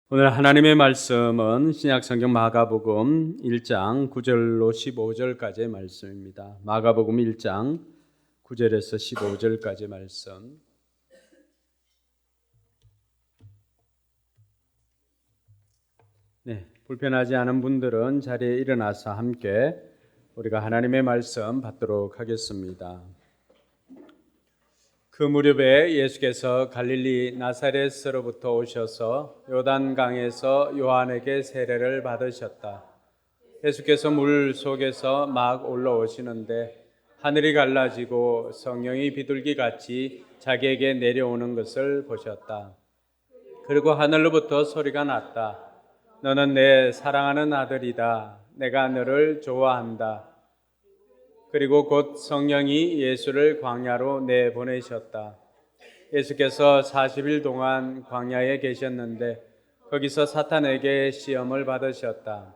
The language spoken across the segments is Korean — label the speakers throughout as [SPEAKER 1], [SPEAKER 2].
[SPEAKER 1] 오늘 하나님의 말씀은 신약성경 마가복음 1장 9절로 15절까지의 말씀입니다. 마가복음 1장 9절에서 15절까지의 말씀. 불편하지 않은 분들은 자리에 일어나서 함께 우리가 하나님의 말씀 받도록 하겠습니다. 그 무렵에 예수께서 갈릴리 나사렛으로부터 오셔서 요단강에서 요한에게 세례를 받으셨다. 예수께서 물 속에서 막 올라오시는데 하늘이 갈라지고 성령이 비둘기같이 자기에게 내려오는 것을 보셨다. 그리고 하늘로부터 소리가 났다. 너는 내 사랑하는 아들이다. 내가 너를 좋아한다. 그리고 곧 성령이 예수를 광야로 내보내셨다. 예수께서 40일 동안 광야에 계셨는데 거기서 사탄에게 시험을 받으셨다.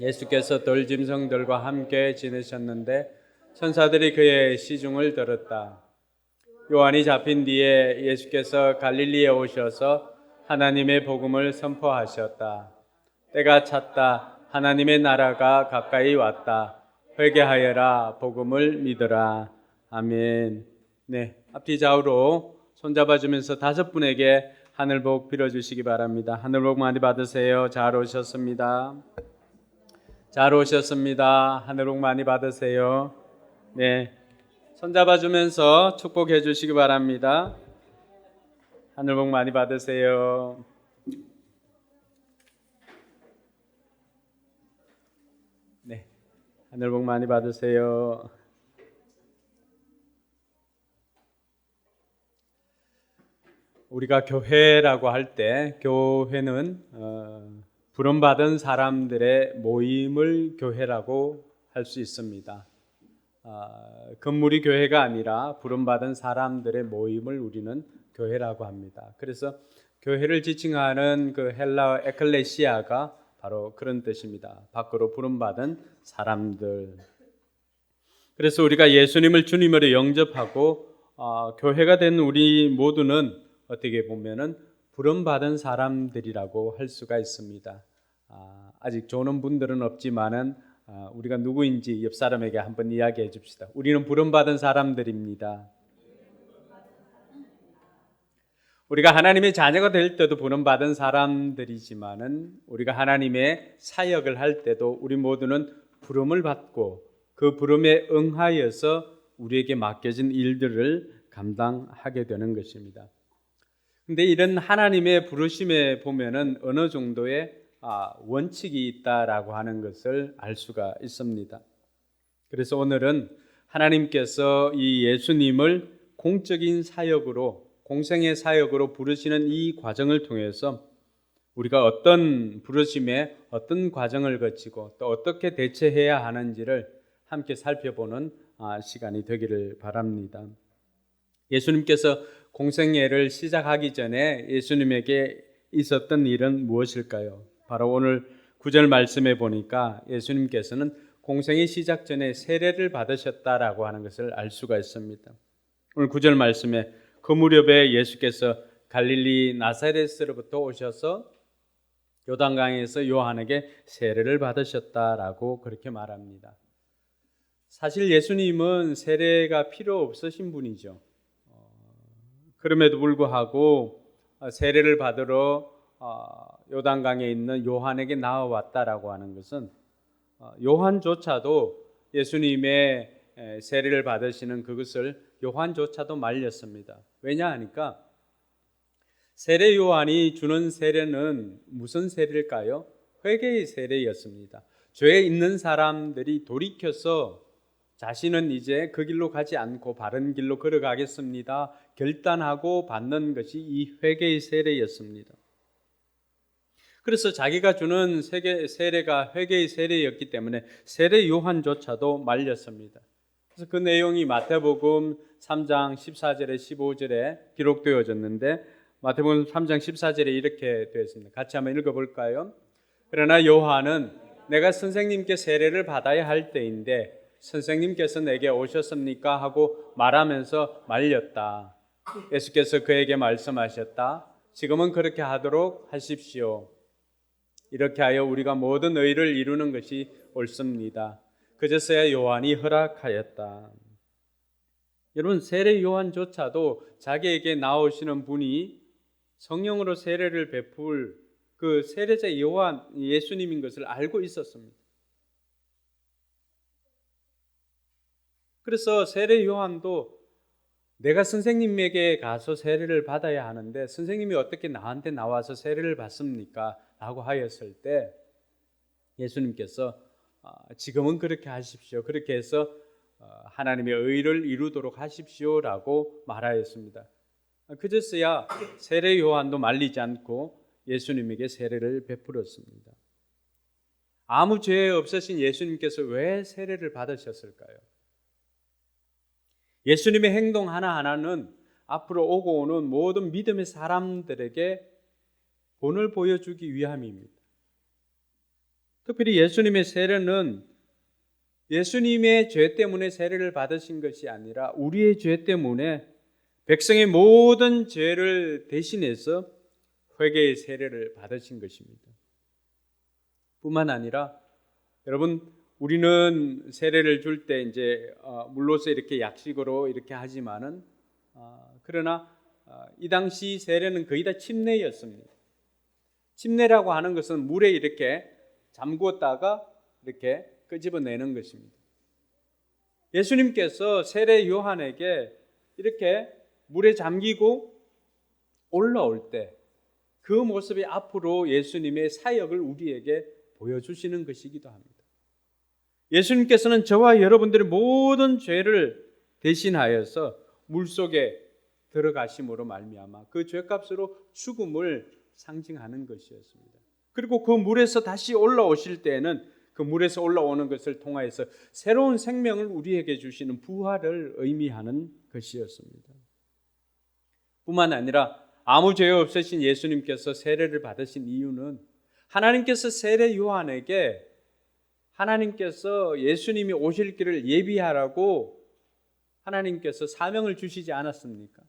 [SPEAKER 1] 예수께서 들짐승들과 함께 지내셨는데 천사들이 그의 시중을 들었다. 요한이 잡힌 뒤에 예수께서 갈릴리에 오셔서 하나님의 복음을 선포하셨다. 때가 찼다. 하나님의 나라가 가까이 왔다. 회개하여라. 복음을 믿으라. 아멘. 앞뒤 좌우로 손잡아주면서 5분에게 하늘복 빌어주시기 바랍니다. 하늘복 많이 받으세요. 잘 오셨습니다. 잘 오셨습니다. 하늘복 많이 받으세요. 손잡아주면서 축복해 주시기 바랍니다. 하늘복 많이 받으세요. 하늘복 많이 받으세요. 우리가 교회라고 할 때 교회는 부름받은 사람들의 모임을 교회라고 할 수 있습니다. 건물이 교회가 아니라 부름받은 사람들의 모임을 우리는 교회라고 합니다. 그래서 교회를 지칭하는 그 헬라어 에클레시아가 바로 그런 뜻입니다. 밖으로 부름받은 사람들. 그래서 우리가 예수님을 주님으로 영접하고 교회가 된 우리 모두는 어떻게 보면은 부름받은 사람들이라고 할 수가 있습니다. 아직 조는 분들은 없지만은 우리가 누구인지 옆 사람에게 한번 이야기해 줍시다. 우리는 부름받은 사람들입니다. 우리가 하나님의 자녀가 될 때도 부름받은 사람들이지만은 우리가 하나님의 사역을 할 때도 우리 모두는 부름을 받고 그 부름에 응하여서 우리에게 맡겨진 일들을 감당하게 되는 것입니다. 근데 이런 하나님의 부르심에 보면은 어느 정도의 원칙이 있다라고 하는 것을 알 수가 있습니다. 그래서 오늘은 하나님께서 이 예수님을 공적인 사역으로, 공생의 사역으로 부르시는 이 과정을 통해서 우리가 어떤 부르심에 어떤 과정을 거치고 또 어떻게 대처해야 하는지를 함께 살펴보는 시간이 되기를 바랍니다. 예수님께서 공생애를 시작하기 전에 예수님에게 있었던 일은 무엇일까요? 바로 오늘 9절 말씀에 보니까 예수님께서는 공생의 시작 전에 세례를 받으셨다라고 하는 것을 알 수가 있습니다. 오늘 9절 말씀에 그 무렵에 예수께서 갈릴리 나사렛으로부터 오셔서 요단강에서 요한에게 세례를 받으셨다라고 그렇게 말합니다. 사실 예수님은 세례가 필요 없으신 분이죠. 그럼에도 불구하고 세례를 받으러 요단강에 있는 요한에게 나와왔다라고 하는 것은 요한조차도 예수님의 세례를 받으시는 그것을 요한조차도 말렸습니다. 왜냐하니까 세례 요한이 주는 세례는 무슨 세례일까요? 회개의 세례였습니다. 죄에 있는 사람들이 돌이켜서 자신은 이제 그 길로 가지 않고 바른 길로 걸어가겠습니다 결단하고 받는 것이 이 회개의 세례였습니다. 그래서 자기가 주는 세례가 회개의 세례였기 때문에 세례 요한조차도 말렸습니다. 그래서 그 내용이 마태복음 3장 14절에 15절에 기록되어졌는데 마태복음 3장 14절에 이렇게 되어 있습니다. 같이 한번 읽어볼까요? 그러나 요한은 내가 선생님께 세례를 받아야 할 때인데 선생님께서 내게 오셨습니까? 하고 말하면서 말렸다. 예수께서 그에게 말씀하셨다. 지금은 그렇게 하도록 하십시오. 이렇게 하여 우리가 모든 의를 이루는 것이 옳습니다. 그제서야 요한이 허락하였다. 여러분, 세례 요한조차도 자기에게 나오시는 분이 성령으로 세례를 베풀 그 세례자 요한 예수님인 것을 알고 있었습니다. 그래서 세례 요한도 내가 선생님에게 가서 세례를 받아야 하는데 선생님이 어떻게 나한테 나와서 세례를 받습니까? 라고 하였을 때 예수님께서 지금은 그렇게 하십시오. 그렇게 해서 하나님의 의를 이루도록 하십시오라고 말하였습니다. 그제서야 세례 요한도 말리지 않고 예수님에게 세례를 베풀었습니다. 아무 죄 없으신 예수님께서 왜 세례를 받으셨을까요? 예수님의 행동 하나하나는 앞으로 오고 오는 모든 믿음의 사람들에게 본을 보여주기 위함입니다. 특별히 예수님의 세례는 예수님의 죄 때문에 세례를 받으신 것이 아니라 우리의 죄 때문에 백성의 모든 죄를 대신해서 회개의 세례를 받으신 것입니다. 뿐만 아니라 여러분, 우리는 세례를 줄 때 이제 물로서 이렇게 약식으로 이렇게 하지만은 그러나 이 당시 세례는 거의 다 침례였습니다. 침례라고 하는 것은 물에 이렇게 잠구었다가 이렇게 끄집어내는 것입니다. 예수님께서 세례 요한에게 이렇게 물에 잠기고 올라올 때 그 모습이 앞으로 예수님의 사역을 우리에게 보여주시는 것이기도 합니다. 예수님께서는 저와 여러분들의 모든 죄를 대신하여서 물속에 들어가심으로 말미암아 그 죄값으로 죽음을 상징하는 것이었습니다. 그리고 그 물에서 다시 올라오실 때에는 그 물에서 올라오는 것을 통하여서 새로운 생명을 우리에게 주시는 부활을 의미하는 것이었습니다. 뿐만 아니라 아무 죄 없으신 예수님께서 세례를 받으신 이유는 하나님께서 세례 요한에게 하나님께서 예수님이 오실 길을 예비하라고 하나님께서 사명을 주시지 않았습니까?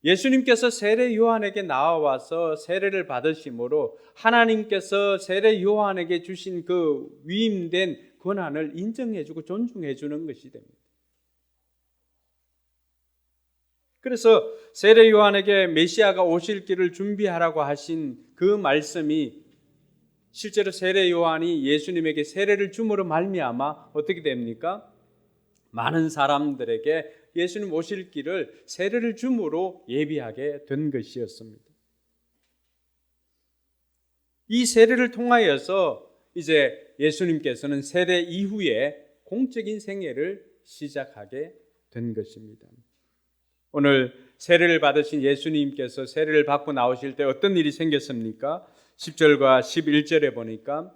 [SPEAKER 1] 예수님께서 세례 요한에게 나와서 세례를 받으심으로 하나님께서 세례 요한에게 주신 그 위임된 권한을 인정해주고 존중해주는 것이 됩니다. 그래서 세례 요한에게 메시아가 오실 길을 준비하라고 하신 그 말씀이 실제로 세례 요한이 예수님에게 세례를 줌으로 말미암아 어떻게 됩니까? 많은 사람들에게 예수님 오실 길을 세례를 줌으로 예비하게 된 것이었습니다. 이 세례를 통하여서 이제 예수님께서는 세례 이후에 공적인 생애를 시작하게 된 것입니다. 오늘 세례를 받으신 예수님께서 세례를 받고 나오실 때 어떤 일이 생겼습니까? 10절과 11절에 보니까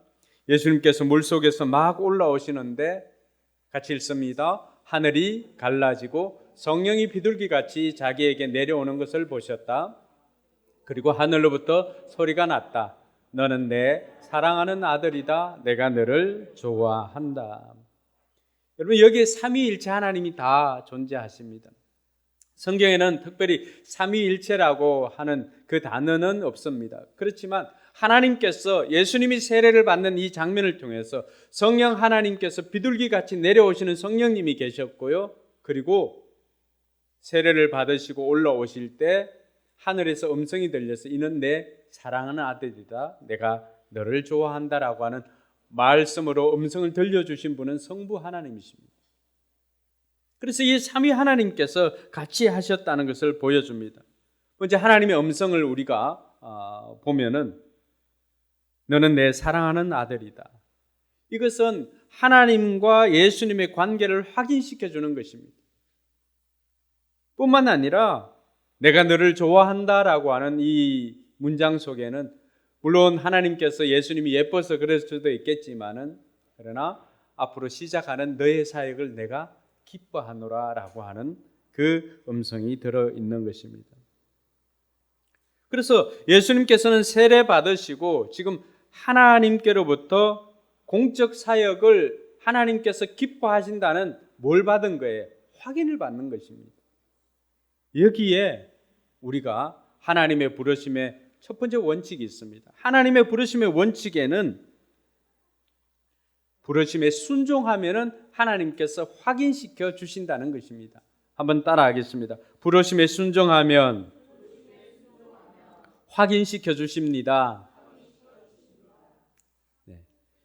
[SPEAKER 1] 예수님께서 물속에서 막 올라오시는데 같이 읽습니다. 하늘이 갈라지고 성령이 비둘기같이 자기에게 내려오는 것을 보셨다. 그리고 하늘로부터 소리가 났다. 너는 내 사랑하는 아들이다. 내가 너를 좋아한다. 여러분, 여기에 삼위일체 하나님이 다 존재하십니다. 성경에는 특별히 삼위일체라고 하는 그 단어는 없습니다. 그렇지만 하나님께서 예수님이 세례를 받는 이 장면을 통해서 성령 하나님께서 비둘기같이 내려오시는 성령님이 계셨고요. 그리고 세례를 받으시고 올라오실 때 하늘에서 음성이 들려서 이는 내 사랑하는 아들이다. 내가 너를 좋아한다라고 하는 말씀으로 음성을 들려주신 분은 성부 하나님이십니다. 그래서 이 삼위 하나님께서 같이 하셨다는 것을 보여줍니다. 먼저 하나님의 음성을 우리가 보면은 너는 내 사랑하는 아들이다. 이것은 하나님과 예수님의 관계를 확인시켜 주는 것입니다. 뿐만 아니라 내가 너를 좋아한다라고 하는 이 문장 속에는 물론 하나님께서 예수님이 예뻐서 그럴 수도 있겠지만은 그러나 앞으로 시작하는 너의 사역을 내가 기뻐하노라라고 하는 그 음성이 들어있는 것입니다. 그래서 예수님께서는 세례 받으시고 지금 하나님께로부터 공적 사역을 하나님께서 기뻐하신다는 뭘 받은 거예요? 확인을 받는 것입니다. 여기에 우리가 하나님의 부르심의 첫 번째 원칙이 있습니다. 하나님의 부르심의 원칙에는 부르심에 순종하면은 하나님께서 확인시켜 주신다는 것입니다. 한번 따라하겠습니다. 부르심에 순종하면 확인시켜 주십니다. 네.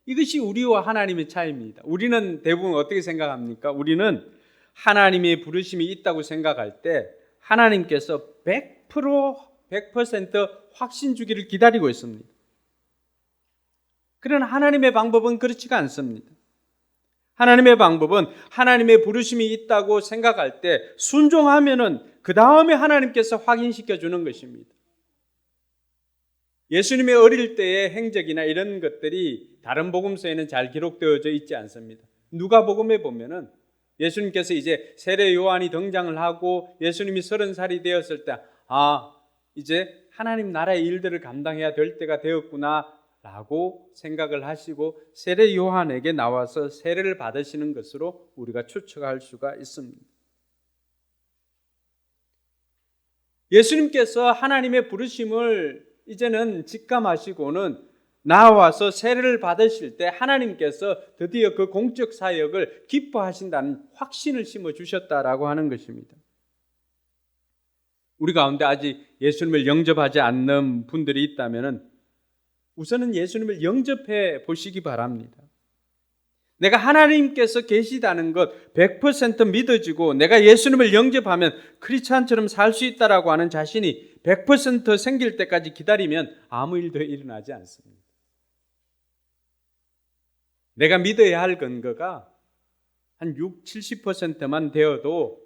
[SPEAKER 1] 이것이 우리와 하나님의 차이입니다. 우리는 대부분 어떻게 생각합니까? 우리는 하나님의 부르심이 있다고 생각할 때 하나님께서 100% 확신 주기를 기다리고 있습니다. 그러나 하나님의 방법은 그렇지가 않습니다. 하나님의 방법은 하나님의 부르심이 있다고 생각할 때 순종하면은 그 다음에 하나님께서 확인시켜 주는 것입니다. 예수님의 어릴 때의 행적이나 이런 것들이 다른 복음서에는 잘 기록되어져 있지 않습니다. 누가복음에 보면은 예수님께서 이제 세례 요한이 등장을 하고 예수님이 30살이 되었을 때 이제 하나님 나라의 일들을 감당해야 될 때가 되었구나 라고 생각을 하시고 세례 요한에게 나와서 세례를 받으시는 것으로 우리가 추측할 수가 있습니다. 예수님께서 하나님의 부르심을 이제는 직감하시고는 나와서 세례를 받으실 때 하나님께서 드디어 그 공적 사역을 기뻐하신다는 확신을 심어주셨다라고 하는 것입니다. 우리 가운데 아직 예수님을 영접하지 않는 분들이 있다면 우선은 예수님을 영접해 보시기 바랍니다. 내가 하나님께서 계시다는 것 100% 믿어지고 내가 예수님을 영접하면 크리스찬처럼 살 수 있다라고 하는 자신이 100% 생길 때까지 기다리면 아무 일도 일어나지 않습니다. 내가 믿어야 할 근거가 한 70%만 되어도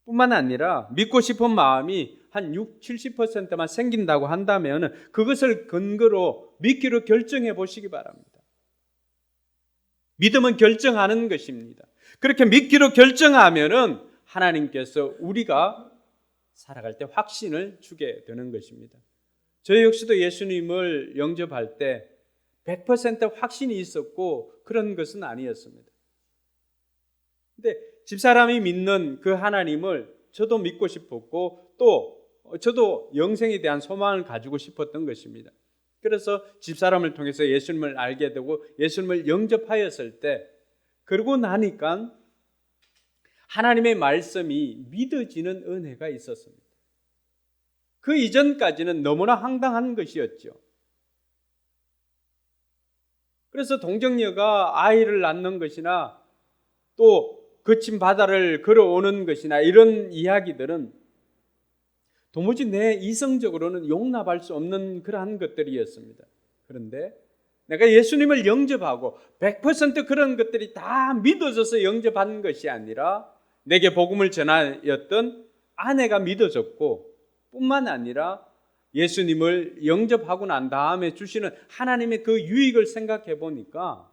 [SPEAKER 1] 뿐만 아니라 믿고 싶은 마음이 한 70%만 생긴다고 한다면 그것을 근거로 믿기로 결정해 보시기 바랍니다. 믿음은 결정하는 것입니다. 그렇게 믿기로 결정하면은 하나님께서 우리가 살아갈 때 확신을 주게 되는 것입니다. 저 역시도 예수님을 영접할 때 100% 확신이 있었고 그런 것은 아니었습니다. 근데 집사람이 믿는 그 하나님을 저도 믿고 싶었고 또 저도 영생에 대한 소망을 가지고 싶었던 것입니다. 그래서 집사람을 통해서 예수님을 알게 되고 예수님을 영접하였을 때 그러고 나니까 하나님의 말씀이 믿어지는 은혜가 있었습니다. 그 이전까지는 너무나 황당한 것이었죠. 그래서 동정녀가 아이를 낳는 것이나 또 거친 바다를 걸어오는 것이나 이런 이야기들은 도무지 내 이성적으로는 용납할 수 없는 그러한 것들이었습니다. 그런데 내가 예수님을 영접하고 100% 그런 것들이 다 믿어져서 영접한 것이 아니라 내게 복음을 전하였던 아내가 믿어졌고 뿐만 아니라 예수님을 영접하고 난 다음에 주시는 하나님의 그 유익을 생각해 보니까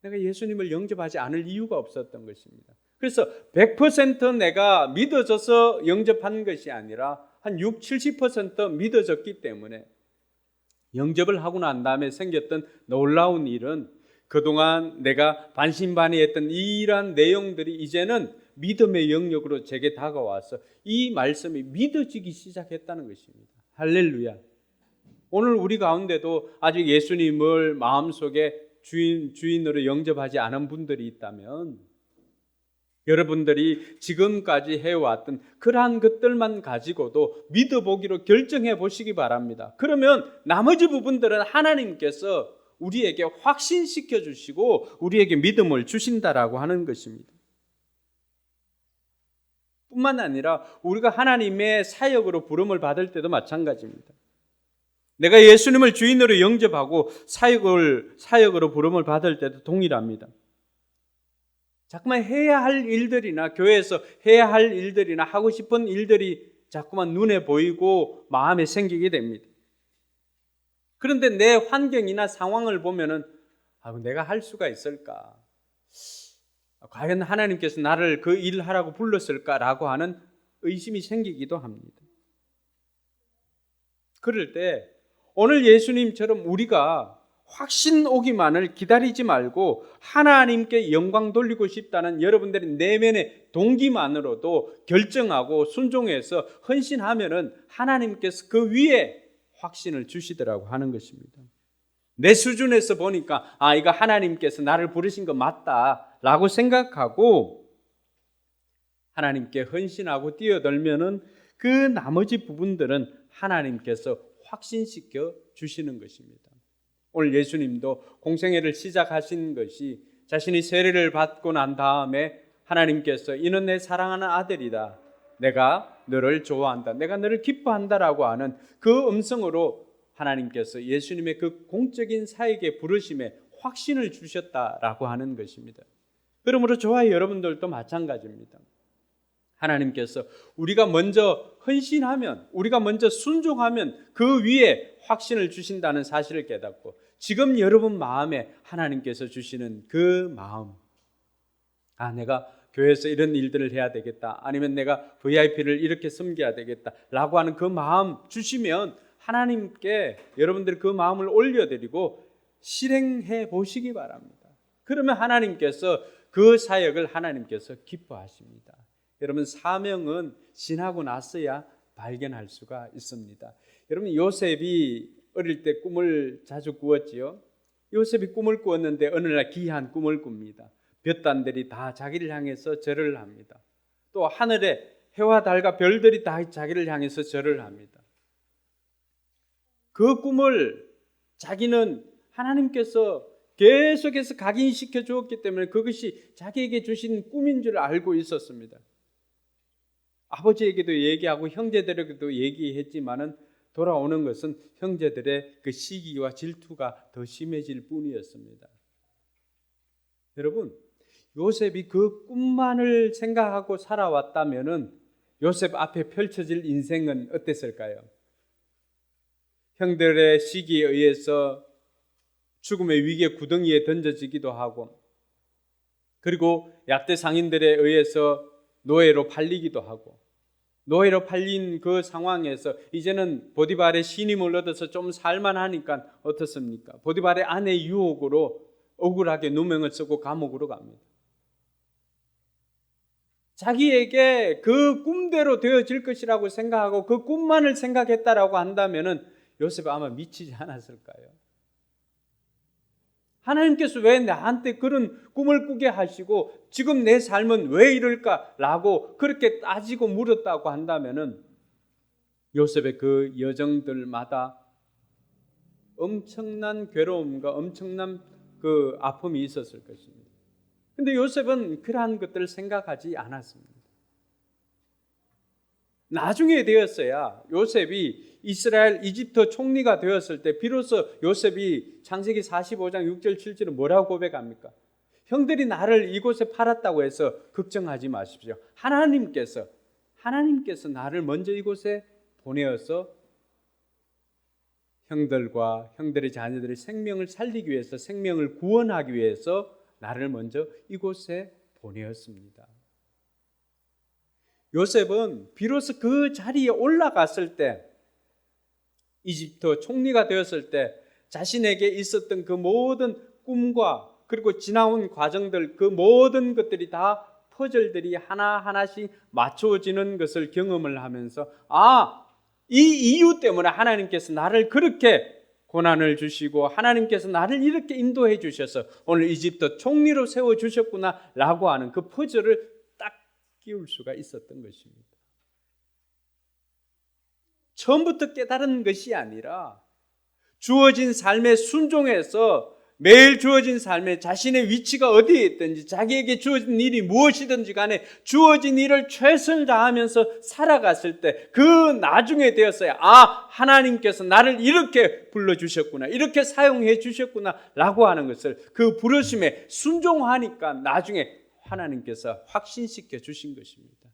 [SPEAKER 1] 내가 예수님을 영접하지 않을 이유가 없었던 것입니다. 그래서 100% 내가 믿어져서 영접한 것이 아니라 한 70% 믿어졌기 때문에 영접을 하고 난 다음에 생겼던 놀라운 일은 그동안 내가 반신반의했던 이러한 내용들이 이제는 믿음의 영역으로 제게 다가와서 이 말씀이 믿어지기 시작했다는 것입니다. 할렐루야. 오늘 우리 가운데도 아직 예수님을 마음속에 주인으로 영접하지 않은 분들이 있다면 여러분들이 지금까지 해왔던 그러한 것들만 가지고도 믿어보기로 결정해 보시기 바랍니다. 그러면 나머지 부분들은 하나님께서 우리에게 확신시켜 주시고 우리에게 믿음을 주신다라고 하는 것입니다. 뿐만 아니라 우리가 하나님의 사역으로 부름을 받을 때도 마찬가지입니다. 내가 예수님을 주인으로 영접하고 사역으로 부름을 받을 때도 동일합니다. 자꾸만 해야 할 일들이나 교회에서 해야 할 일들이나 하고 싶은 일들이 자꾸만 눈에 보이고 마음에 생기게 됩니다. 그런데 내 환경이나 상황을 보면은 내가 할 수가 있을까? 과연 하나님께서 나를 그 일을 하라고 불렀을까라고 하는 의심이 생기기도 합니다. 그럴 때 오늘 예수님처럼 우리가 확신 오기만을 기다리지 말고 하나님께 영광 돌리고 싶다는 여러분들의 내면의 동기만으로도 결정하고 순종해서 헌신하면은 하나님께서 그 위에 확신을 주시더라고 하는 것입니다. 내 수준에서 보니까 이거 하나님께서 나를 부르신 거 맞다라고 생각하고 하나님께 헌신하고 뛰어들면은 그 나머지 부분들은 하나님께서 확신시켜 주시는 것입니다. 오늘 예수님도 공생애를 시작하신 것이 자신이 세례를 받고 난 다음에 하나님께서 이는 내 사랑하는 아들이다. 내가 너를 좋아한다. 내가 너를 기뻐한다라고 하는 그 음성으로 하나님께서 예수님의 그 공적인 사역의 부르심에 확신을 주셨다라고 하는 것입니다. 그러므로 저와 여러분들도 마찬가지입니다. 하나님께서 우리가 먼저 헌신하면, 우리가 먼저 순종하면 그 위에 확신을 주신다는 사실을 깨닫고 지금 여러분 마음에 하나님께서 주시는 그 마음, 내가 교회에서 이런 일들을 해야 되겠다, 아니면 내가 VIP를 이렇게 섬겨야 되겠다 라고 하는 그 마음 주시면 하나님께 여러분들 그 마음을 올려드리고 실행해 보시기 바랍니다. 그러면 하나님께서 그 사역을 하나님께서 기뻐하십니다. 여러분, 사명은 지나고 나서야 발견할 수가 있습니다. 여러분, 요셉이 어릴 때 꿈을 자주 꾸었지요. 요셉이 꿈을 꾸었는데 어느 날 기이한 꿈을 꿉니다. 볕단들이 다 자기를 향해서 절을 합니다. 또 하늘에 해와 달과 별들이 다 자기를 향해서 절을 합니다. 그 꿈을 자기는 하나님께서 계속해서 각인시켜 주었기 때문에 그것이 자기에게 주신 꿈인 줄 알고 있었습니다. 아버지에게도 얘기하고 형제들에게도 얘기했지만은 돌아오는 것은 형제들의 그 시기와 질투가 더 심해질 뿐이었습니다. 여러분, 요셉이 그 꿈만을 생각하고 살아왔다면은 요셉 앞에 펼쳐질 인생은 어땠을까요? 형들의 시기에 의해서 죽음의 위기의 구덩이에 던져지기도 하고, 그리고 약대 상인들에 의해서 노예로 팔리기도 하고, 노예로 팔린 그 상황에서 이제는 보디발의 신임을 얻어서 좀 살만하니까 어떻습니까? 보디발의 아내의 유혹으로 억울하게 누명을 쓰고 감옥으로 갑니다. 자기에게 그 꿈대로 되어질 것이라고 생각하고 그 꿈만을 생각했다라고 한다면은 요셉이 아마 미치지 않았을까요? 하나님께서 왜 나한테 그런 꿈을 꾸게 하시고 지금 내 삶은 왜 이럴까라고 그렇게 따지고 물었다고 한다면은 요셉의 그 여정들마다 엄청난 괴로움과 엄청난 그 아픔이 있었을 것입니다. 근데 요셉은 그러한 것들을 생각하지 않았습니다. 나중에 되었어야 요셉이 이스라엘 이집트 총리가 되었을 때 비로소 요셉이 창세기 45장 6절 7절은 뭐라고 고백합니까? 형들이 나를 이곳에 팔았다고 해서 걱정하지 마십시오. 하나님께서 나를 먼저 이곳에 보내어서 형들과 형들의 자녀들의 생명을 살리기 위해서, 생명을 구원하기 위해서 나를 먼저 이곳에 보내었습니다. 요셉은 비로소 그 자리에 올라갔을 때, 이집트 총리가 되었을 때 자신에게 있었던 그 모든 꿈과 그리고 지나온 과정들, 그 모든 것들이 다 퍼즐들이 하나하나씩 맞춰지는 것을 경험을 하면서 이 이유 때문에 하나님께서 나를 그렇게 고난을 주시고 하나님께서 나를 이렇게 인도해 주셔서 오늘 이집트 총리로 세워주셨구나 라고 하는 그 퍼즐을 딱 끼울 수가 있었던 것입니다. 처음부터 깨달은 것이 아니라 주어진 삶에 순종해서 매일 주어진 삶에 자신의 위치가 어디에 있든지 자기에게 주어진 일이 무엇이든지 간에 주어진 일을 최선을 다하면서 살아갔을 때 그 나중에 되었어야 하나님께서 나를 이렇게 불러주셨구나, 이렇게 사용해 주셨구나 라고 하는 것을 그 부르심에 순종하니까 나중에 하나님께서 확신시켜 주신 것입니다.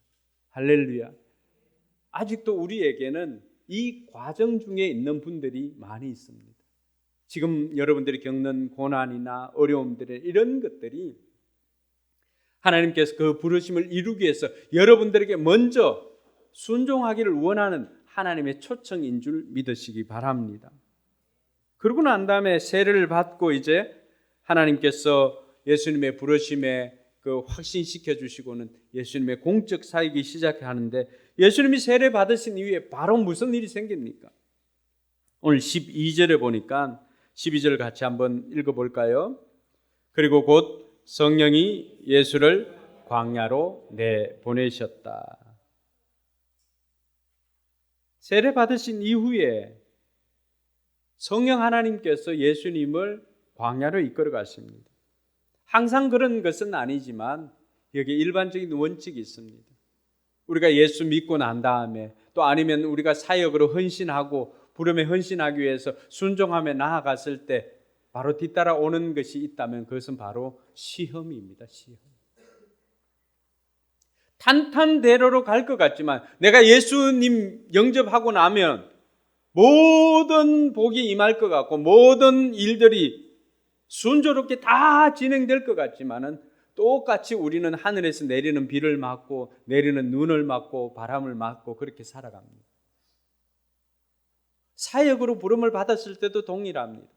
[SPEAKER 1] 할렐루야. 아직도 우리에게는 이 과정 중에 있는 분들이 많이 있습니다. 지금 여러분들이 겪는 고난이나 어려움들의 이런 것들이 하나님께서 그 부르심을 이루기 위해서 여러분들에게 먼저 순종하기를 원하는 하나님의 초청인 줄 믿으시기 바랍니다. 그러고 난 다음에 세례를 받고 이제 하나님께서 예수님의 부르심에 그 확신시켜 주시고는 예수님의 공적 사역이 시작하는데, 예수님이 세례 받으신 이후에 바로 무슨 일이 생깁니까? 오늘 12절에 보니까 12절 같이 한번 읽어볼까요? 그리고 곧 성령이 예수를 광야로 내보내셨다. 세례 받으신 이후에 성령 하나님께서 예수님을 광야로 이끌어 가십니다. 항상 그런 것은 아니지만 여기 일반적인 원칙이 있습니다. 우리가 예수 믿고 난 다음에, 또 아니면 우리가 사역으로 헌신하고 부름에 헌신하기 위해서 순종함에 나아갔을 때 바로 뒤따라 오는 것이 있다면 그것은 바로 시험입니다. 시험. 탄탄대로로 갈 것 같지만 내가 예수님 영접하고 나면 모든 복이 임할 것 같고 모든 일들이 순조롭게 다 진행될 것 같지만은 똑같이 우리는 하늘에서 내리는 비를 맞고 내리는 눈을 맞고 바람을 맞고 그렇게 살아갑니다. 사역으로 부름을 받았을 때도 동일합니다.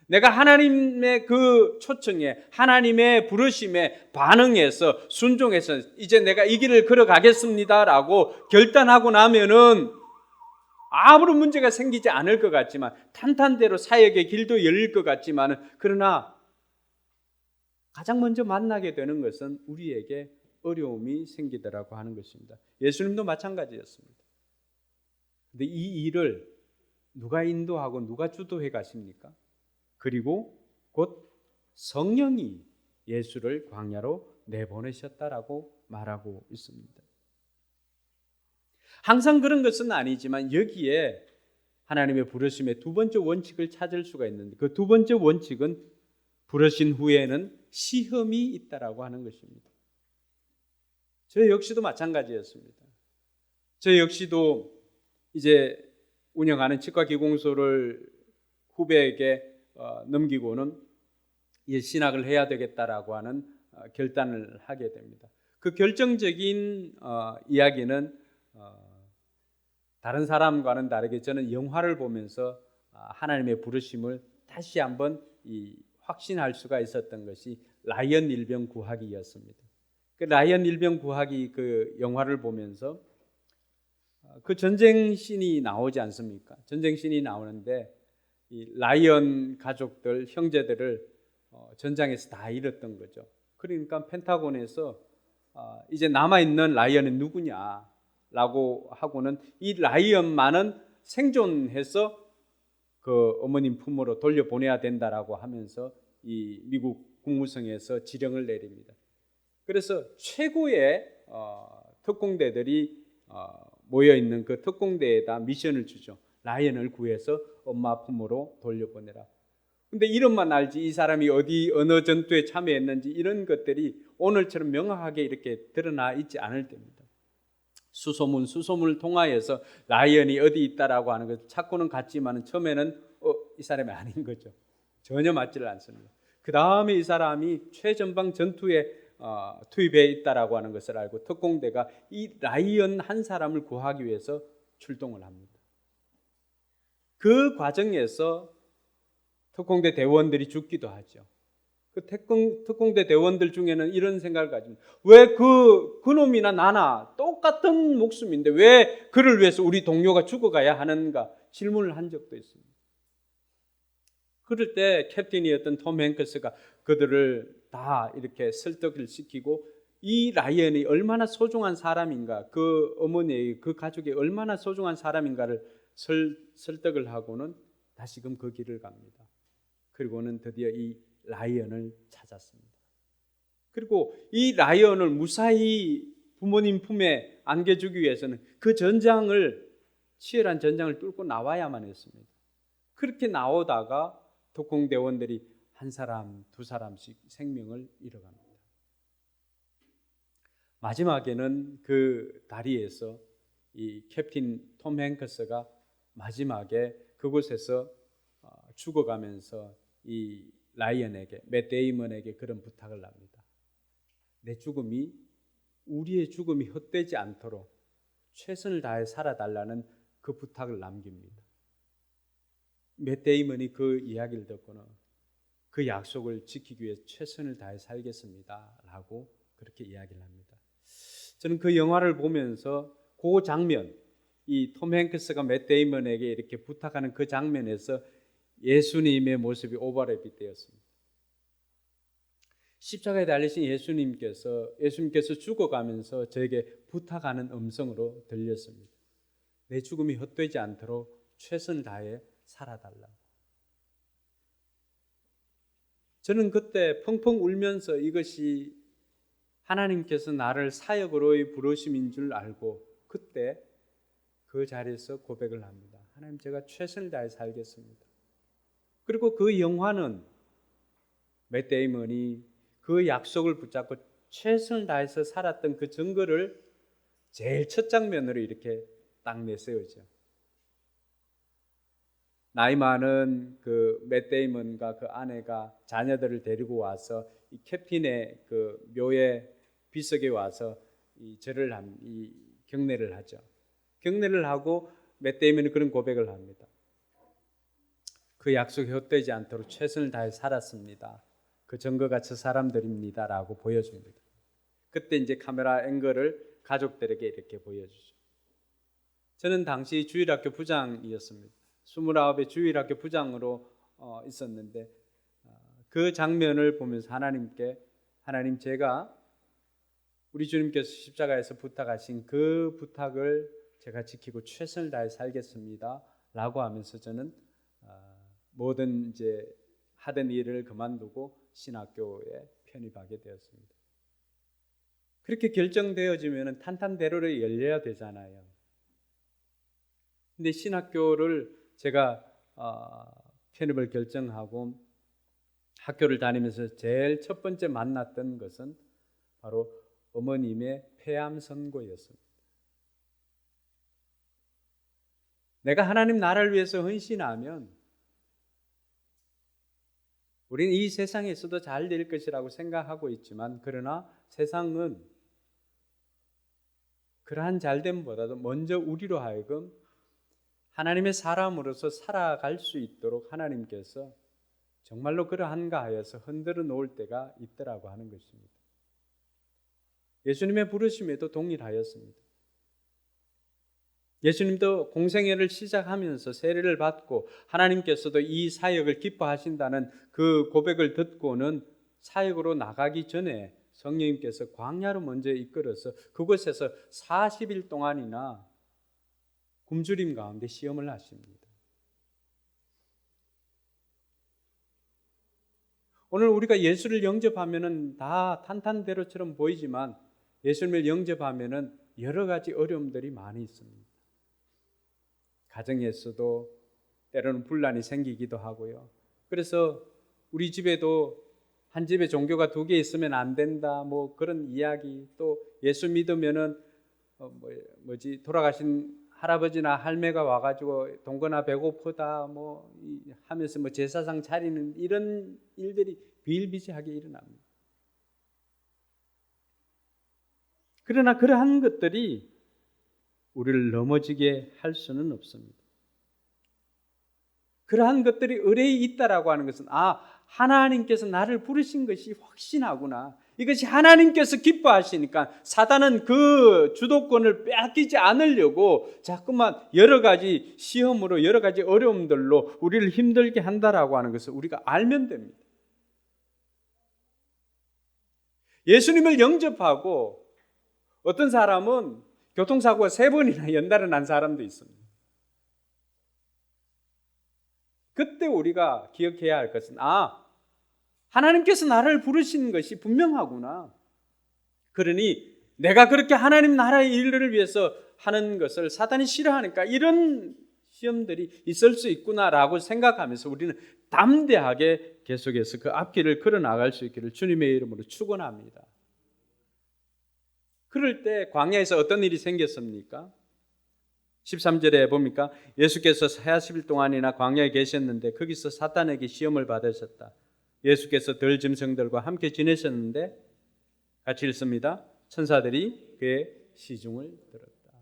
[SPEAKER 1] 내가 하나님의 그 초청에, 하나님의 부르심에 반응해서 순종해서 이제 내가 이 길을 걸어가겠습니다라고 결단하고 나면은 아무런 문제가 생기지 않을 것 같지만, 탄탄대로 사역의 길도 열릴 것 같지만은, 그러나 가장 먼저 만나게 되는 것은 우리에게 어려움이 생기더라고 하는 것입니다. 예수님도 마찬가지였습니다. 근데 이 일을 누가 인도하고 누가 주도해 가십니까? 그리고 곧 성령이 예수를 광야로 내보내셨다라고 말하고 있습니다. 항상 그런 것은 아니지만 여기에 하나님의 부르심의 두 번째 원칙을 찾을 수가 있는데, 그 두 번째 원칙은 부르신 후에는 시험이 있다라고 하는 것입니다. 저 역시도 마찬가지였습니다. 저 역시도 이제 운영하는 치과기공소를 후배에게 넘기고는 신학을 해야 되겠다라고 하는 결단을 하게 됩니다. 그 결정적인 이야기는 다른 사람과는 다르게 저는 영화를 보면서 하나님의 부르심을 다시 한번 확신할 수가 있었던 것이 라이언 일병 구하기였습니다. 그 라이언 일병 구하기 그 영화를 보면서 그 전쟁 씬이 나오지 않습니까? 전쟁 씬이 나오는데 이 라이언 가족들, 형제들을 전장에서 다 잃었던 거죠. 그러니까 펜타곤에서 이제 남아있는 라이언은 누구냐라고 하고는 이 라이언만은 생존해서 그 어머님 품으로 돌려보내야 된다라고 하면서 이 미국 국무성에서 지령을 내립니다. 그래서 최고의 특공대들이 모여있는 그 특공대에다 미션을 주죠. 라이언을 구해서 엄마 품으로 돌려보내라. 근데 이름만 알지 이 사람이 어느 전투에 참여했는지 이런 것들이 오늘처럼 명확하게 이렇게 드러나 있지 않을 때입니다. 수소문을 통하여서 라이언이 어디 있다라고 하는 것을 찾고는 갔지만 처음에는 이 사람이 아닌 거죠. 전혀 맞지를 않습니다. 그 다음에 이 사람이 최전방 전투에 투입해 있다라고 하는 것을 알고 특공대가 이 라이언 한 사람을 구하기 위해서 출동을 합니다. 그 과정에서 특공대 대원들이 죽기도 하죠. 그 특공대 대원들 중에는 이런 생각을 가집니다. 왜 그놈이나 나나 똑같은 목숨인데 왜 그를 위해서 우리 동료가 죽어가야 하는가 질문을 한 적도 있습니다. 그럴 때 캡틴이었던 톰 행크스가 그들을 다 이렇게 설득을 시키고 이 라이언이 얼마나 소중한 사람인가, 그 어머니의 그 가족이 얼마나 소중한 사람인가를 설득을 하고는 다시금 그 길을 갑니다. 그리고는 드디어 이 라이언을 찾았습니다. 그리고 이 라이언을 무사히 부모님 품에 안겨주기 위해서는 그 치열한 전장을 뚫고 나와야만 했습니다. 그렇게 나오다가 특공대원들이 한 사람, 두 사람씩 생명을 잃어갑니다. 마지막에는 그 다리에서 이 캡틴 톰 행크스가 마지막에 그곳에서 죽어가면서 이 라이언에게, 맷 데이먼에게 그런 부탁을 합니다. 우리의 죽음이 헛되지 않도록 최선을 다해 살아달라는 그 부탁을 남깁니다. 맷 데이먼이 그 이야기를 듣고는 그 약속을 지키기 위해 최선을 다해 살겠습니다 라고 그렇게 이야기를 합니다. 저는 그 영화를 보면서 그 장면, 이 톰 행크스가 맷 데이먼에게 이렇게 부탁하는 그 장면에서 예수님의 모습이 오버랩이 되었습니다. 십자가에 달리신 예수님께서 죽어가면서 저에게 부탁하는 음성으로 들렸습니다. 내 죽음이 헛되지 않도록 최선을 다해 살아달라. 저는 그때 펑펑 울면서 이것이 하나님께서 나를 사역으로의 부르심인 줄 알고 그때 그 자리에서 고백을 합니다. 하나님, 제가 최선을 다해 살겠습니다. 그리고 그 영화는 맷 데이먼이 그 약속을 붙잡고 최선을 다해서 살았던 그 증거를 제일 첫 장면으로 이렇게 딱 내세우죠. 나이 많은 그 맷 데이먼과 그 아내가 자녀들을 데리고 와서 이 캡틴의 그 묘의 비석에 와서 이 경례를 하죠. 경례를 하고 맷 데이먼이 그런 고백을 합니다. 그 약속이 헛되지 않도록 최선을 다해 살았습니다. 그 증거가 저 사람들입니다라고 보여줍니다. 그때 이제 카메라 앵글을 가족들에게 이렇게 보여주죠. 저는 당시 주일학교 부장이었습니다. 29의 주일학교 부장으로 있었는데 그 장면을 보면서 하나님, 제가 우리 주님께서 십자가에서 부탁하신 그 부탁을 제가 지키고 최선을 다해 살겠습니다 라고 하면서 저는 모든 이제 하던 일을 그만두고 신학교에 편입하게 되었습니다. 그렇게 결정되어지면 탄탄대로를 열려야 되잖아요. 근데 신학교를 제가 편입을 결정하고 학교를 다니면서 제일 첫 번째 만났던 것은 바로 어머님의 폐암 선고였습니다. 내가 하나님 나라를 위해서 헌신하면 우리는 이 세상에서도 잘 될 것이라고 생각하고 있지만, 그러나 세상은 그러한 잘됨보다도 먼저 우리로 하여금 하나님의 사람으로서 살아갈 수 있도록 하나님께서 정말로 그러한가 하여서 흔들어 놓을 때가 있더라고 하는 것입니다. 예수님의 부르심에도 동일하였습니다. 예수님도 공생애를 시작하면서 세례를 받고 하나님께서도 이 사역을 기뻐하신다는 그 고백을 듣고는 사역으로 나가기 전에 성령님께서 광야로 먼저 이끌어서 그곳에서 40일 동안이나 굶주림 가운데 시험을 하십니다. 오늘 우리가 예수를 영접하면은 다 탄탄대로처럼 보이지만 예수님을 영접하면은 여러 가지 어려움들이 많이 있습니다. 가정에서도 때로는 분란이 생기기도 하고요. 그래서 우리 집에도 한 집에 종교가 2개 있으면 안 된다, 뭐 그런 이야기, 또 예수 믿으면은 돌아가신 할아버지나 할매가 와가지고 동거나 배고프다 뭐 하면서 뭐 제사상 차리는 이런 일들이 비일비재하게 일어납니다. 그러나 그러한 것들이 우리를 넘어지게 할 수는 없습니다. 그러한 것들이 의뢰에 있다라고 하는 것은 하나님께서 나를 부르신 것이 확신하구나. 이것이 하나님께서 기뻐하시니까 사단은 그 주도권을 빼앗기지 않으려고 자꾸만 여러 가지 시험으로 여러 가지 어려움들로 우리를 힘들게 한다라고 하는 것을 우리가 알면 됩니다. 예수님을 영접하고 어떤 사람은 교통사고가 3번이나 연달아 난 사람도 있습니다. 그때 우리가 기억해야 할 것은 하나님께서 나를 부르신 것이 분명하구나. 그러니 내가 그렇게 하나님 나라의 일들을 위해서 하는 것을 사단이 싫어하니까 이런 시험들이 있을 수 있구나라고 생각하면서 우리는 담대하게 계속해서 그 앞길을 걸어나갈 수 있기를 주님의 이름으로 축원합니다. 그럴 때 광야에서 어떤 일이 생겼습니까? 13절에 보니까 예수께서 40일 동안이나 광야에 계셨는데 거기서 사탄에게 시험을 받으셨다. 예수께서 들 짐승들과 함께 지내셨는데 같이 읽습니다. 천사들이 그의 시중을 들었다.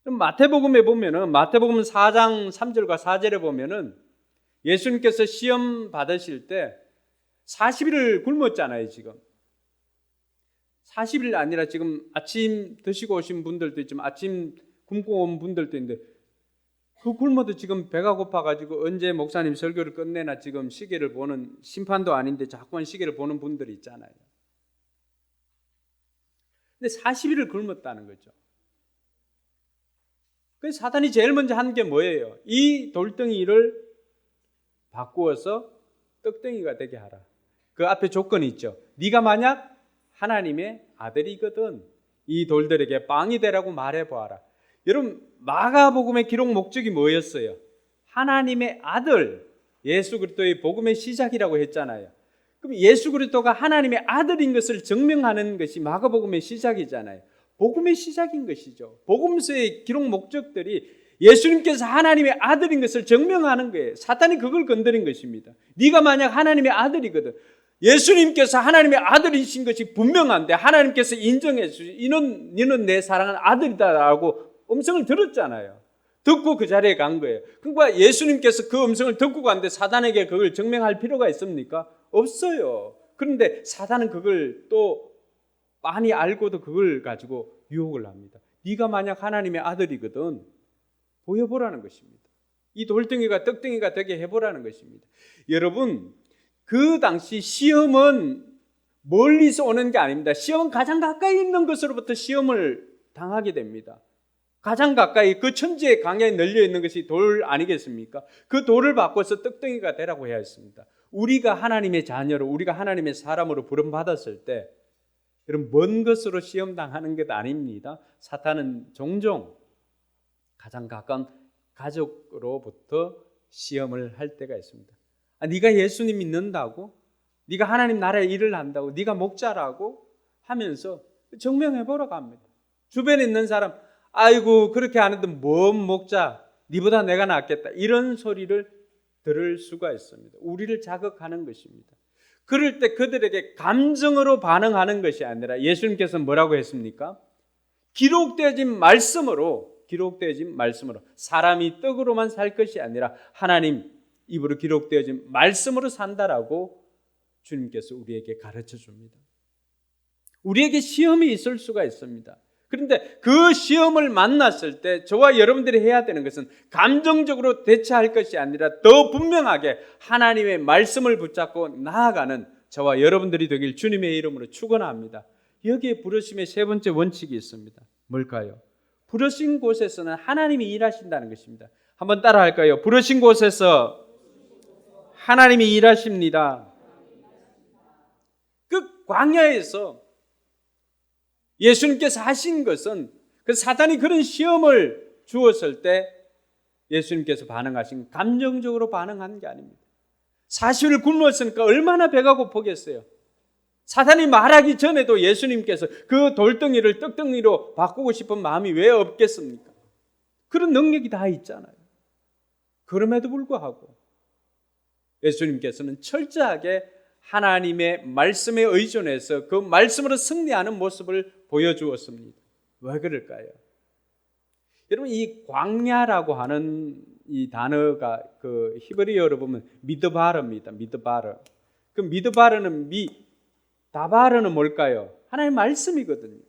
[SPEAKER 1] 마태복음에 보면은 마태복음 4장 3절과 4절에 보면은 예수님께서 시험 받으실 때 40일을 굶었잖아요, 지금. 40일 아니라 지금 아침 드시고 오신 분들도 있지만 아침 굶고 온 분들도 있는데 그 굶어도 지금 배가 고파가지고 언제 목사님 설교를 끝내나 지금 시계를 보는, 심판도 아닌데 자꾸만 시계를 보는 분들이 있잖아요. 근데 40일을 굶었다는 거죠. 그래서 사탄이 제일 먼저 한 게 뭐예요? 이 돌덩이를 바꾸어서 떡덩이가 되게 하라. 그 앞에 조건이 있죠. 네가 만약 하나님의 아들이거든 이 돌들에게 빵이 되라고 말해보아라. 여러분, 마가복음의 기록 목적이 뭐였어요? 하나님의 아들, 예수 그리스도의 복음의 시작이라고 했잖아요. 그럼 예수 그리스도가 하나님의 아들인 것을 증명하는 것이 마가복음의 시작이잖아요. 복음의 시작인 것이죠. 복음서의 기록 목적들이 예수님께서 하나님의 아들인 것을 증명하는 거예요. 사탄이 그걸 건드린 것입니다. 네가 만약 하나님의 아들이거든, 예수님께서 하나님의 아들이신 것이 분명한데 하나님께서 인정해 주시고 너는 내 사랑하는 아들이다라고 음성을 들었잖아요. 듣고 그 자리에 간 거예요. 그러니까 예수님께서 그 음성을 듣고 갔는데 사단에게 그걸 증명할 필요가 있습니까? 없어요. 그런데 사단은 그걸 또 많이 알고도 그걸 가지고 유혹을 합니다. 네가 만약 하나님의 아들이거든 보여보라는 것입니다. 이 돌덩이가 떡덩이가 되게 해보라는 것입니다. 여러분, 그 당시 시험은 멀리서 오는 게 아닙니다. 시험은 가장 가까이 있는 것으로부터 시험을 당하게 됩니다. 가장 가까이 그 천지의 강야에 널려 있는 것이 돌 아니겠습니까? 그 돌을 바꿔서 떡덩이가 되라고 해야 했습니다. 우리가 하나님의 자녀로, 우리가 하나님의 사람으로 부름받았을 때 여러분, 먼 것으로 시험 당하는 것 아닙니다. 사탄은 종종 가장 가까운 가족으로부터 시험을 할 때가 있습니다. 네가 예수님 믿는다고? 네가 하나님 나라의 일을 한다고? 네가 목자라고? 하면서 증명해보라고 합니다. 주변에 있는 사람, 아이고 그렇게 안 해도 뭔 목자, 네보다 내가 낫겠다, 이런 소리를 들을 수가 있습니다. 우리를 자극하는 것입니다. 그럴 때 그들에게 감정으로 반응하는 것이 아니라 예수님께서 뭐라고 했습니까? 기록되어진 말씀으로 사람이 떡으로만 살 것이 아니라 하나님 입으로 기록되어진 말씀으로 산다라고 주님께서 우리에게 가르쳐 줍니다. 우리에게 시험이 있을 수가 있습니다. 그런데 그 시험을 만났을 때 저와 여러분들이 해야 되는 것은 감정적으로 대처할 것이 아니라 더 분명하게 하나님의 말씀을 붙잡고 나아가는 저와 여러분들이 되길 주님의 이름으로 축원합니다. 여기에 부르심의 세 번째 원칙이 있습니다. 뭘까요? 부르신 곳에서는 하나님이 일하신다는 것입니다. 한번 따라 할까요? 부르신 곳에서 하나님이 일하십니다. 그 광야에서 예수님께서 하신 것은 그 사탄이 그런 시험을 주었을 때 예수님께서 반응하신, 감정적으로 반응한 게 아닙니다. 40일 굶었으니까 얼마나 배가 고프겠어요. 사탄이 말하기 전에도 예수님께서 그 돌덩이를 떡덩이로 바꾸고 싶은 마음이 왜 없겠습니까? 그런 능력이 다 있잖아요. 그럼에도 불구하고 예수님께서는 철저하게 하나님의 말씀에 의존해서 그 말씀으로 승리하는 모습을 보여주었습니다. 왜 그럴까요? 여러분, 이 광야라고 하는 이 단어가 그 히브리어로 보면 미드바르입니다. 미드바르. 그 미드바르는 다바르는 뭘까요? 하나님의 말씀이거든요.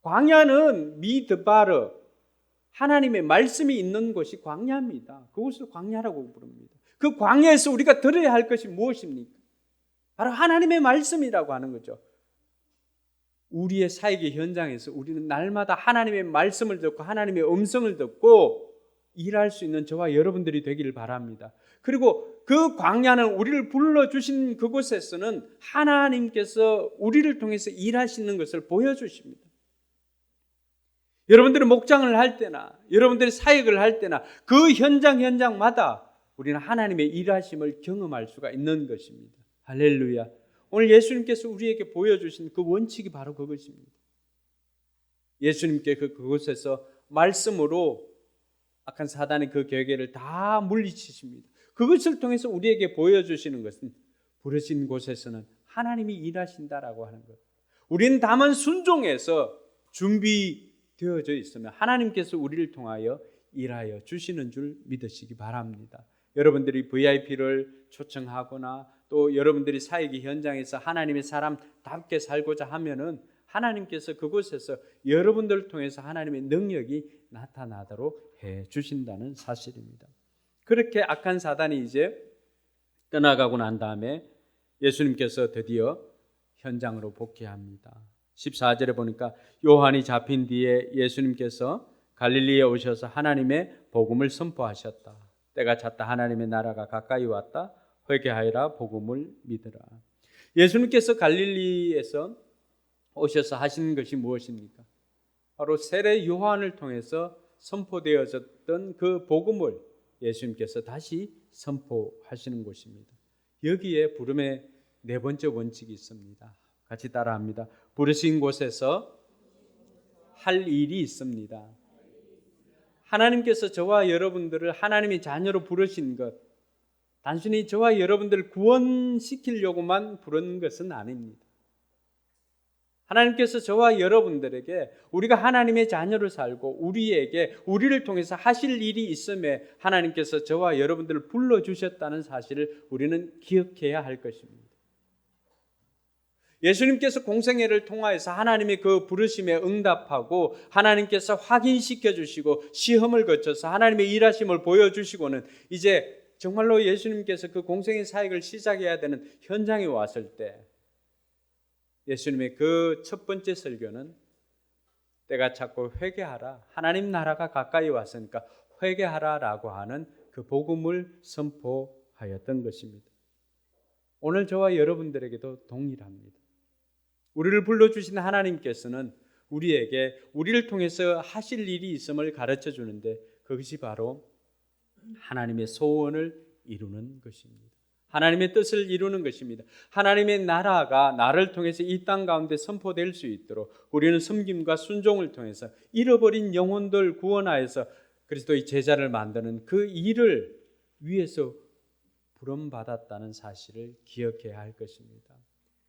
[SPEAKER 1] 광야는 미드바르, 하나님의 말씀이 있는 곳이 광야입니다. 그것을 광야라고 부릅니다. 그 광야에서 우리가 들어야 할 것이 무엇입니까? 바로 하나님의 말씀이라고 하는 거죠. 우리의 사역의 현장에서 우리는 날마다 하나님의 말씀을 듣고 하나님의 음성을 듣고 일할 수 있는 저와 여러분들이 되기를 바랍니다. 그리고 그 광야는 우리를 불러주신 그곳에서는 하나님께서 우리를 통해서 일하시는 것을 보여주십니다. 여러분들이 목장을 할 때나 여러분들이 사역을 할 때나 그 현장마다 우리는 하나님의 일하심을 경험할 수가 있는 것입니다. 할렐루야. 오늘 예수님께서 우리에게 보여주신 그 원칙이 바로 그것입니다. 예수님께 그곳에서 말씀으로 악한 사단의 그 계획을 다 물리치십니다. 그것을 통해서 우리에게 보여주시는 것은 부르신 곳에서는 하나님이 일하신다라고 하는 것. 우리는 다만 순종해서 준비 되어져 있으면 하나님께서 우리를 통하여 일하여 주시는 줄 믿으시기 바랍니다. 여러분들이 VIP를 초청하거나 또 여러분들이 사역의 현장에서 하나님의 사람답게 살고자 하면은 하나님께서 그곳에서 여러분들을 통해서 하나님의 능력이 나타나도록 해 주신다는 사실입니다. 그렇게 악한 사단이 이제 떠나가고 난 다음에 예수님께서 드디어 현장으로 복귀합니다. 14절에 보니까 요한이 잡힌 뒤에 예수님께서 갈릴리에 오셔서 하나님의 복음을 선포하셨다. 때가 찼다. 하나님의 나라가 가까이 왔다. 회개하여라. 복음을 믿으라. 예수님께서 갈릴리에서 오셔서 하신 것이 무엇입니까? 바로 세례 요한을 통해서 선포되어졌던 그 복음을 예수님께서 다시 선포하시는 곳입니다. 여기에 부름의 네 번째 원칙이 있습니다. 같이 따라합니다. 부르신 곳에서 할 일이 있습니다. 하나님께서 저와 여러분들을 하나님의 자녀로 부르신 것, 단순히 저와 여러분들을 구원시키려고만 부른 것은 아닙니다. 하나님께서 저와 여러분들에게 우리가 하나님의 자녀로 살고 우리를 통해서 하실 일이 있음에 하나님께서 저와 여러분들을 불러주셨다는 사실을 우리는 기억해야 할 것입니다. 예수님께서 공생애를 통하여서 하나님의 그 부르심에 응답하고 하나님께서 확인시켜 주시고 시험을 거쳐서 하나님의 일하심을 보여주시고는 이제 정말로 예수님께서 그 공생애 사역을 시작해야 되는 현장에 왔을 때 예수님의 그 첫 번째 설교는 때가 찼고 회개하라. 하나님 나라가 가까이 왔으니까 회개하라라고 하는 그 복음을 선포하였던 것입니다. 오늘 저와 여러분들에게도 동일합니다. 우리를 불러주신 하나님께서는 우리에게 우리를 통해서 하실 일이 있음을 가르쳐 주는데 그것이 바로 하나님의 소원을 이루는 것입니다. 하나님의 뜻을 이루는 것입니다. 하나님의 나라가 나를 통해서 이 땅 가운데 선포될 수 있도록 우리는 섬김과 순종을 통해서 잃어버린 영혼들 구원하여서 그리스도의 제자를 만드는 그 일을 위해서 부름받았다는 사실을 기억해야 할 것입니다.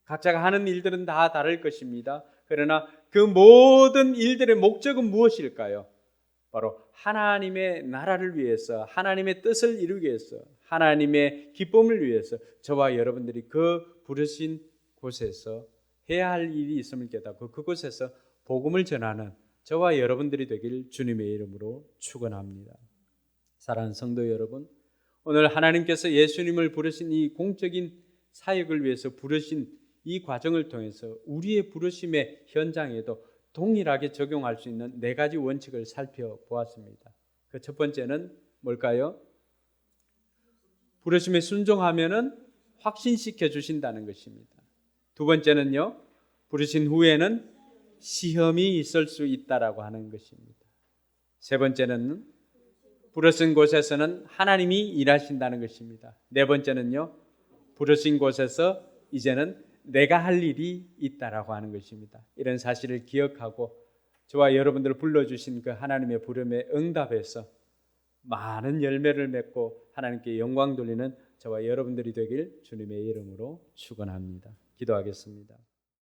[SPEAKER 1] 각자가 하는 일들은 다 다를 것입니다. 그러나 그 모든 일들의 목적은 무엇일까요? 바로 하나님의 나라를 위해서, 하나님의 뜻을 이루기 위해서, 하나님의 기쁨을 위해서 저와 여러분들이 그 부르신 곳에서 해야 할 일이 있음을 깨닫고 그곳에서 복음을 전하는 저와 여러분들이 되길 주님의 이름으로 축원합니다. 사랑하는 성도 여러분, 오늘 하나님께서 예수님을 부르신 이 공적인 사역을 위해서 부르신 이 과정을 통해서 우리의 부르심의 현장에도 동일하게 적용할 수 있는 네 가지 원칙을 살펴보았습니다. 그 첫 번째는 뭘까요? 부르심에 순종하면은 확신시켜 주신다는 것입니다. 두 번째는요, 부르신 후에는 시험이 있을 수 있다라고 하는 것입니다. 세 번째는 부르신 곳에서는 하나님이 일하신다는 것입니다. 네 번째는요, 부르신 곳에서 이제는 내가 할 일이 있다라고 하는 것입니다. 이런 사실을 기억하고 저와 여러분들을 불러주신 그 하나님의 부름에 응답해서 많은 열매를 맺고 하나님께 영광 돌리는 저와 여러분들이 되길 주님의 이름으로 축원합니다. 기도하겠습니다.